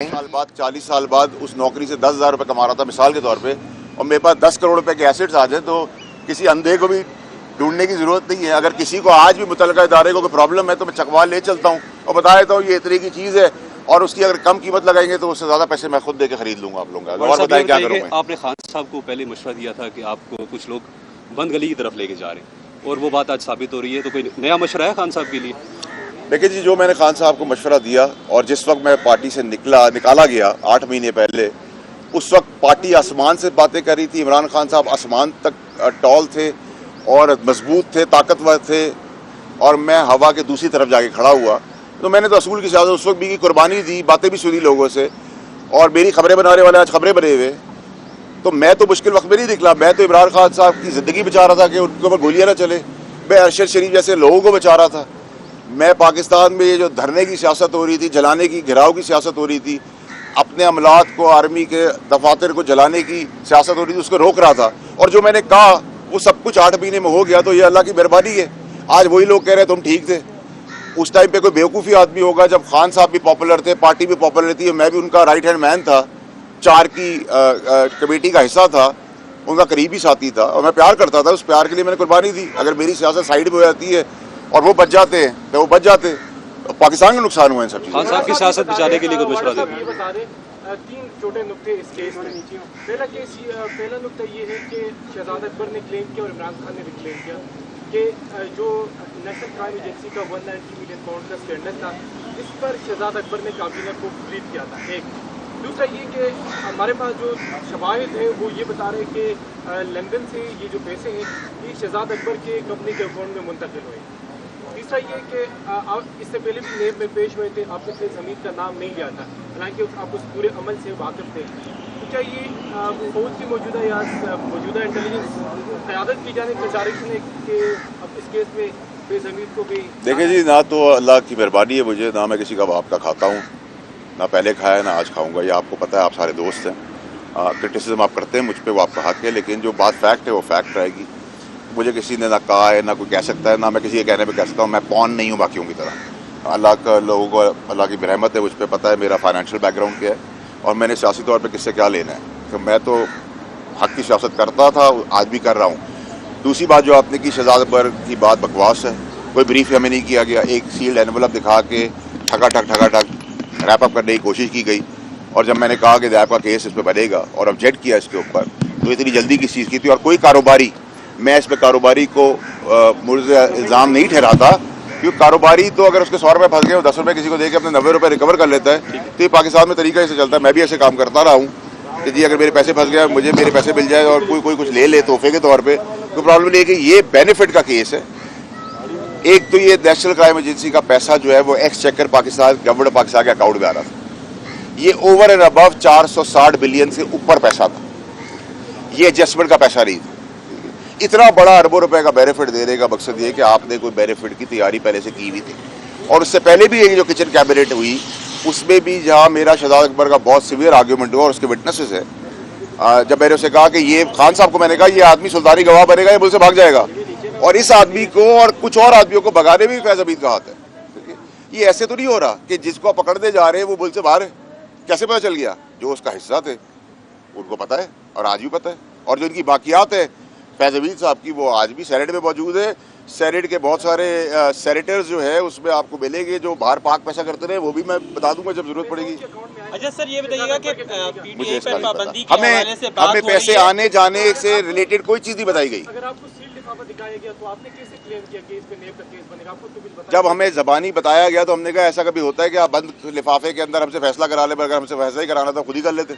साल बाद 40 साल बाद उस नौकरी से 10,000 रुपये कमा रहा था मिसाल के तौर पे, और मेरे पास 10 करोड़ रुपए के एसेट्स आ जाए तो किसी अंधे को भी ढूंढने की जरूरत नहीं है। अगर किसी को आज भी मुतलका इदारे को कोई प्रॉब्लम है तो मैं चकवा ले चलता हूँ और बता देता हूँ ये इतने की चीज़ है, और उसकी अगर कम कीमत लगाएंगे तो उससे ज़्यादा पैसे मैं खुद दे के खरीद लूंगा आप लोगों का। और बताएं क्या करूँ मैं। आपने खान साहब को पहले मशवरा दिया था कि आपको कुछ लोग बंद गली की तरफ लेके जा रहे हैं और वो बात आज साबित हो रही है, तो कोई नया मशवरा है खान साहब के लिए? देखिए जी, जो मैंने खान साहब को मशवरा दिया और जिस वक्त मैं पार्टी से निकाला गया 8 महीने पहले, उस वक्त पार्टी आसमान से बातें कर रही थी। इमरान खान साहब आसमान तक टॉल थे और मजबूत थे, ताकतवर थे, और मैं हवा के दूसरी तरफ जाके खड़ा हुआ। तो मैंने तो असूल की सियासत उस वक्त भी की, कुर्बानी दी, बातें भी सुनी लोगों से, और मेरी खबरें बनाने वाले आज खबरें बने हुए। तो मैं तो मुश्किल वक्त में नहीं निकला, मैं तो इमरान खान साहब की ज़िंदगी बचा रहा था कि उनके ऊपर गोलियां ना चले। मैं अरशद शरीफ जैसे लोगों को बचा रहा था। मैं पाकिस्तान में ये जो धरने की सियासत हो रही थी, जलाने की, घिराव की सियासत हो रही थी, अपने अमलात को, आर्मी के दफातर को जलाने की सियासत हो रही थी, उसको रोक रहा था। और जो मैंने कहा वो सब कुछ 8 महीने में हो गया, तो ये अल्लाह की मेहरबानी है। आज वही लोग कह रहे तुम ठीक थे। उस टाइम पे कोई बेवकूफ़ी आदमी होगा जब खान साहब भी पॉपुलर थे, पार्टी भी पॉपुलर थी, मैं भी उनका राइट हैंड मैन था, 4 की कमेटी का हिस्सा था, उनका करीबी साथी था, और मैं प्यार करता था। उस प्यार के लिए मैंने कुर्बानी दी। अगर मेरी सियासत साइड में हो जाती है और वो बच जाते हैं तो वो बच जाते, पाकिस्तान का नुकसान हुआ इन सब चीज़ों। खान साहब की सियासत बचाने के लिए कुछ मशवरा दें। 3 छोटे नुक्ते इस केस में। पहला नुक्ता ये है कि शहजाद अकबर ने क्लेम किया और इमरान खान ने भी क्लेम किया कि जो नेशनल क्राइम एजेंसी का 190 मिलियन पाउंड का स्टैंडर्ड था, इस पर शहजाद अकबर ने काबीना को प्लीट किया था। एक दूसरा ये कि हमारे पास जो शवाहिद है वो ये बता रहे कि लंदन से ये जो पैसे हैं ये शहजाद अकबर के कंपनी के अकाउंट में मुंतकिल हुए। तीसरा ये कि इससे पहले भी नेब में पेश हुए थे, आपने फिर जमीन का नाम नहीं लिया था, हालांकि आप उस पूरे अमल से वाकिफ थे। तो क्या ये फौज की मौजूदा या मौजूदा इंटेलिजेंस क़यादत की जाने की गुजारिश है कि अब इस केस में बेज़मीर को भी? देखिए जी, ना तो अल्लाह की मेहरबानी है मुझे, ना मैं किसी का बाप का खाता हूँ, ना पहले खाया ना आज खाऊंगा। ये आपको पता है, आप सारे दोस्त हैं। क्रिटिसिज्म आप करते हैं मुझ पर, वो आपका हक है, लेकिन जो बात फैक्ट है वो फैक्ट रहेगी। मुझे किसी ने ना कहा है, ना कोई कह सकता है, ना मैं किसी के कहने पे कह सकता हूँ। मैं पॉन नहीं हूँ बाकियों की तरह। अल्लाह का, लोगों को अल्लाह की रहमत है, मुझ पर पता है मेरा फाइनेंशियल बैकग्राउंड क्या है और मैंने सियासी तौर पे किससे क्या लेना है। तो मैं तो हक की सियासत करता था, आज भी कर रहा हूँ। दूसरी बात जो आपने की, शहजाद अकबर की बात बकवास है, कोई ब्रीफ हमें नहीं किया गया। एक सील्ड एनवलप दिखा के ठका ठक रैप अप करने की कोशिश की गई, और जब मैंने कहा कि आपका केस इस पर बनेगा और ऑब्जेक्ट किया इसके ऊपर, तो इतनी जल्दी किस चीज़ की थी। और कोई कारोबारी, मैं इस पर कारोबारी को मुझे इल्ज़ाम नहीं ठहराता, क्योंकि कारोबारी तो अगर उसके 100 रुपये फंस गए, 10 रुपये किसी को दे के अपने 90 रुपये रिकवर कर लेता है। तो ये पाकिस्तान में तरीका ऐसे चलता है। मैं भी ऐसे काम करता रहा हूँ कि जी अगर मेरे पैसे फंस गए, मुझे मेरे पैसे मिल जाए और कोई कुछ ले ले तोहफे के तौर पर, तो प्रॉब्लम नहीं है। कि ये बेनिफिट का केस है। एक तो ये नेशनल क्राइम एजेंसी का पैसा जो है वो एक्सचेकर पाकिस्तान, गवर्नमेंट पाकिस्तान के अकाउंट में आ रहा था। ये ओवर एंड अबव 460 बिलियन से ऊपर पैसा था। ये एडजस्टमेंट का पैसा नहीं था। इतना बड़ा अरबों रुपए का बेनिफिट देने का मकसद ये कि आपने कोई बेनिफिट की तैयारी पहले से की हुई थी। और उससे पहले भी ये जो किचन कैबिनेट हुई, उसमें भी जहाँ मेरा शहजाद अकबर का बहुत सीवियर आर्ग्यूमेंट हुआ, और उसके विटनेसेस है, जब मैंने उसे कहा कि ये खान साहब को मैंने कहा ये आदमी सुल्तानी गवाह बनेगा, ये मुझसे भाग जाएगा, और इस आदमी को और कुछ और आदमियों को भगाने में भी फैज़ हमीद का हाथ है। ये ऐसे तो नहीं हो रहा कि जिसको पकड़ने जा रहे हैं वो मुल्क से बाहर है। कैसे पता चल गया? जो उसका हिस्सा थे उनको पता है, और आज भी पता है। और जो इनकी बाकियात है फैज़ हमीद साहब की, वो आज भी सेनेट में मौजूद है। सेनेट के बहुत सारे सेनेटर्स जो है उसमें आपको मिलेंगे जो बाहर पाक पैसा करते रहे, वो भी मैं बता दूंगा जब जरूरत पड़ेगी। अच्छा सर, ये बताइएगा कि मुझे इसका नहीं पाबंदी पता। के हवाले से बात हमें हो रही पैसे है। आने जाने से रिलेटेड कोई चीज़ नहीं बताई गई। अगर आपको सील लिफाफा दिखाया गया तो आपने कैसे क्लेम किया कि इस पे नेब का केस बनेगा? आपको तो कुछ बताया? जब हमें ज़बानी बताया गया तो हमने कहा ऐसा कभी होता है कि आप बंद लिफाफे के अंदर हमसे फैसला करा ले, अगर हमसे फैसला ही कराना था खुद ही कर लेते।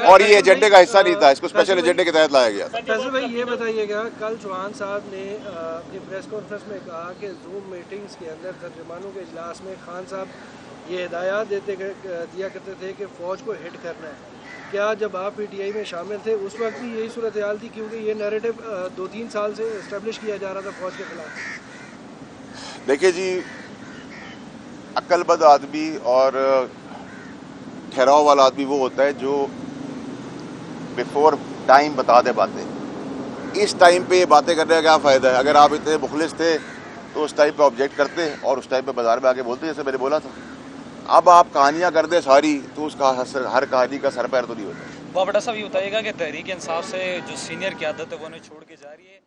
और ये एजेंडे का हिस्सा नहीं था, इसको स्पेशल एजेंडे के तहत लाया गया था। फैसल भाई ये बताइएगा, कल चौहान साहब ने अपनी प्रेस कॉन्फ्रेंस में कहा कि जूम मीटिंग्स के अंदर तर्जुमानों के इजलास में खान साहब ये हिदायत दिया करते थे कि फ़ौज को हिट करना है। क्या जब आप पीटीआई में शामिल थे उस वक्त भी यही सूरत हाल थी? क्योंकि ये नैरेटिव 2-3 साल से इस्टेब्लिश किया जा रहा था फ़ौज के खिलाफ। देखिए जी, अक्लमंद आदमी और ठहराव वाला आदमी वो होता है जो बिफोर टाइम बता दे बातें। इस टाइम पे ये बातें करने का क्या फ़ायदा है? अगर आप इतने मुखलिस थे तो उस टाइम पे ऑब्जेक्ट करते और उस टाइम पे बाजार में आके बोलते, जैसे मैंने बोला था। अब आप कहानियाँ कर दे सारी तो उसका हर कहानी का सर पैर तो नहीं होता। बाबड़ा साहब ये बताइएगा कि तहरीक इंसाफ से जो सीनियर क़यादत है वो उन्हें छोड़ के जा रही है।